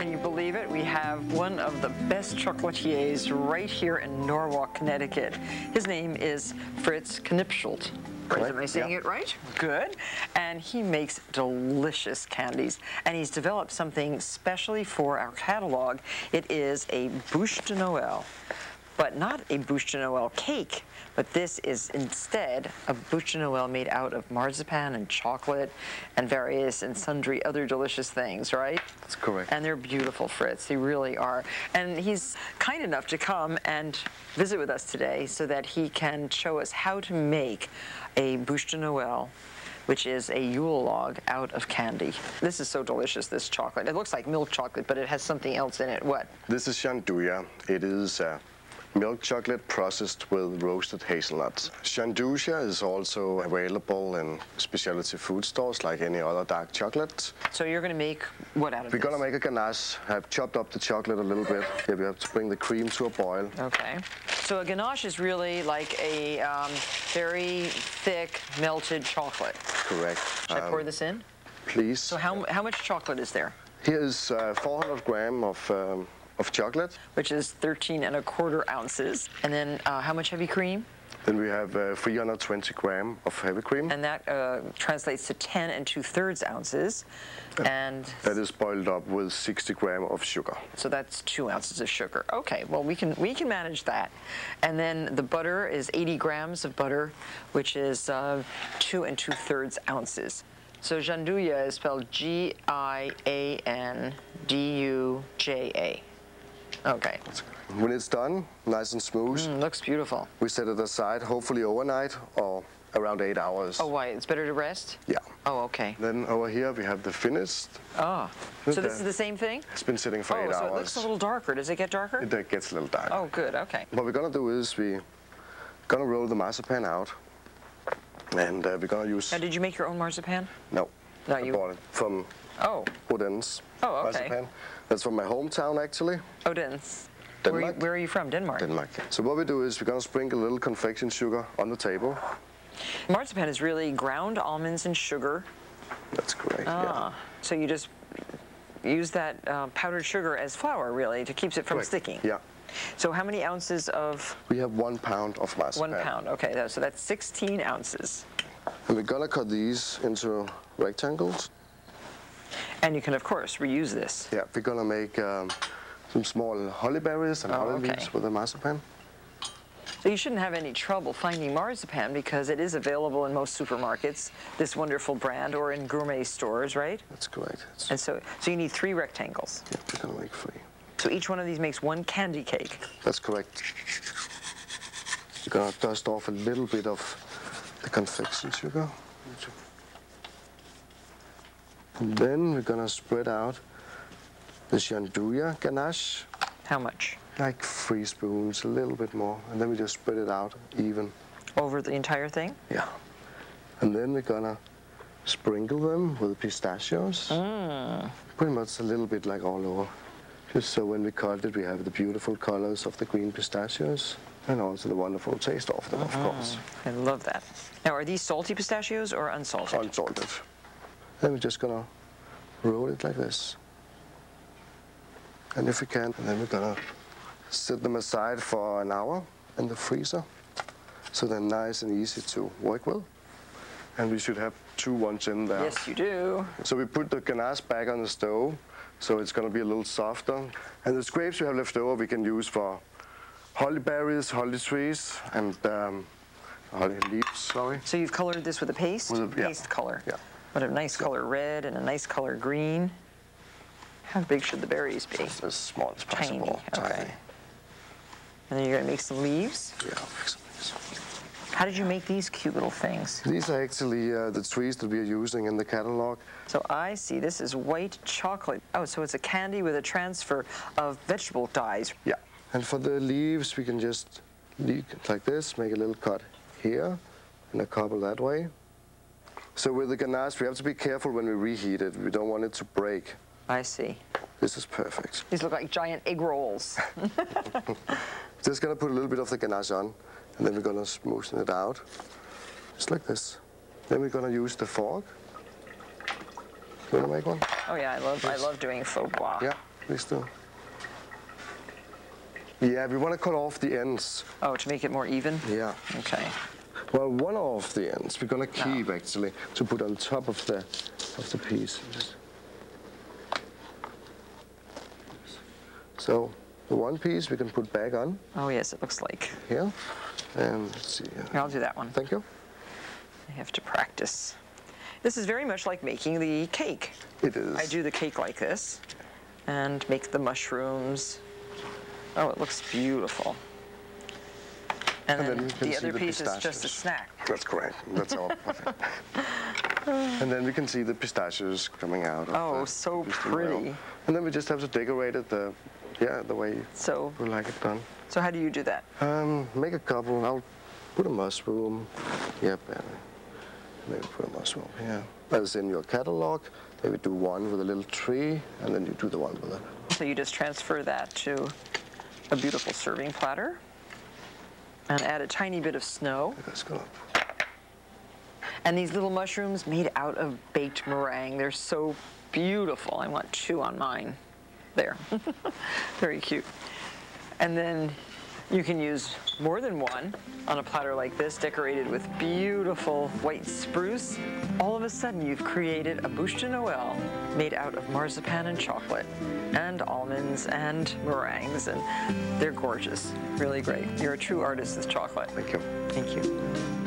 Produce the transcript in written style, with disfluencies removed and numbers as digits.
Can you believe it? We have one of the best chocolatiers right here in Norwalk, Connecticut. His name is Fritz Knipschildt. Am I saying it right? Good. And he makes delicious candies. And he's developed something specially for our catalog. It is a bûche de Noël, but not a bûche de Noël cake, but this is instead a bûche de Noël made out of marzipan and chocolate and various and sundry other delicious things, right? That's correct. And they're beautiful, Fritz. They really are. And he's kind enough to come and visit with us today so that he can show us how to make a bûche de Noël, which is a Yule log out of candy. This is so delicious, this chocolate. It looks like milk chocolate, but it has something else in it. What? This is Gianduja. It is milk chocolate processed with roasted hazelnuts. Gianduja is also available in specialty food stores like any other dark chocolate. So you're going to make what out of this? We're going to make a ganache. I've chopped up the chocolate a little bit. Here we have to bring the cream to a boil. Okay. So a ganache is really like a very thick melted chocolate. Correct. Should I pour this in? Please. So how much chocolate is there? Here is 400 grams of chocolate. Which is 13¼ ounces. And then how much heavy cream? Then we have 320 grams of heavy cream. And that translates to 10⅔ ounces. And that is boiled up with 60 grams of sugar. So that's 2 ounces of sugar. Okay, well we can manage that. And then the butter is 80 grams of butter, which is 2 2/3 ounces. So Gianduja is spelled Gianduja. Okay. When it's done, nice and smooth. Looks beautiful. We set it aside, hopefully overnight or around 8 hours. Oh, why? It's better to rest? Yeah. Oh, okay. Then over here we have the finished. Oh, so this is the same thing? It's been sitting for 8 hours. Oh, so it looks a little darker. Does it get darker? It gets a little darker. Oh, good. Okay. What we're going to do is we're going to roll the marzipan out. And we're going to use... Now, did you make your own marzipan? No. No, I bought it from Odense. Oh, okay. Marzipan. That's from my hometown, actually. Odense. Denmark. Where are you from? Denmark? Denmark. So what we do is we're going to sprinkle a little confection sugar on the table. Marzipan is really ground almonds and sugar. That's correct, yeah. So you just use that powdered sugar as flour, really, to keep it from sticking? Yeah. So how many ounces of... We have 1 pound of marzipan. 1 pound, okay. So that's 16 ounces. And we're going to cut these into rectangles. And you can, of course, reuse this. Yeah, we're going to make some small holly berries and holly leaves with the marzipan. So you shouldn't have any trouble finding marzipan because it is available in most supermarkets, this wonderful brand, or in gourmet stores, right? That's correct. And so you need 3 rectangles. Yeah, we're going to make 3. So each one of these makes 1 candy cake. That's correct. You're going to dust off a little bit of the confection sugar. And then we're going to spread out the Gianduja ganache. How much? Like 3 spoons, a little bit more. And then we just spread it out even. Over the entire thing? Yeah. And then we're going to sprinkle them with pistachios. Pretty much a little bit like all over. Just so when we cut it, we have the beautiful colors of the green pistachios. And also the wonderful taste of them, of course. I love that. Now, are these salty pistachios or unsalted? Unsalted. Then we're just going to roll it like this. And if we can, then we're going to set them aside for an hour in the freezer. So they're nice and easy to work with. And we should have 2 ones in there. Yes, you do. So we put the ganache back on the stove, so it's going to be a little softer. And the scrapes we have left over we can use for holly berries, holly trees, and holly leaves, sorry. So you've colored this with a paste? With a paste color. Yeah. What a nice color red and a nice color green. How big should the berries be? As small as possible. Tiny. Okay. And then you're going to make some leaves? Yeah, I'll make some leaves. How did you make these cute little things? These are actually the trees that we are using in the catalog. So I see, this is white chocolate. Oh, so it's a candy with a transfer of vegetable dyes. Yeah. And for the leaves, we can just leave it like this, make a little cut here, and a couple that way. So with the ganache, we have to be careful when we reheat it. We don't want it to break. I see. This is perfect. These look like giant egg rolls. Just going to put a little bit of the ganache on, and then we're going to smoothen it out, just like this. Then we're going to use the fork. You want to make one? Oh yeah, I love doing faux bois. Yeah. please do. Yeah, we want to cut off the ends. Oh, to make it more even? Yeah. Okay. Well, one of the ends we're going to keep actually to put on top of the piece. So the one piece we can put back on. Oh yes, it looks like. Here. And let's see. Here, I'll do that one. Thank you. I have to practice. This is very much like making the cake. It is. I do the cake like this and make the mushrooms. Oh, it looks beautiful. And then the other piece is just a snack. That's correct. That's all. And then we can see the pistachios coming out. Oh, so pretty. And then we just have to decorate it the way we like it done. So how do you do that? Make a couple. I'll put a mushroom. Yep. Maybe put a mushroom here. As in your catalog, maybe do one with a little tree, and then you do the one with it. So you just transfer that to a beautiful serving platter and add a tiny bit of snow. That's good. And these little mushrooms made out of baked meringue. They're so beautiful. I want 2 on mine. There. Very cute. And then you can use more than one on a platter like this, decorated with beautiful white spruce. All of a sudden, you've created a bûche de Noël made out of marzipan and chocolate and almonds and meringues, and they're gorgeous. Really great. You're a true artist with chocolate. Thank you. Thank you.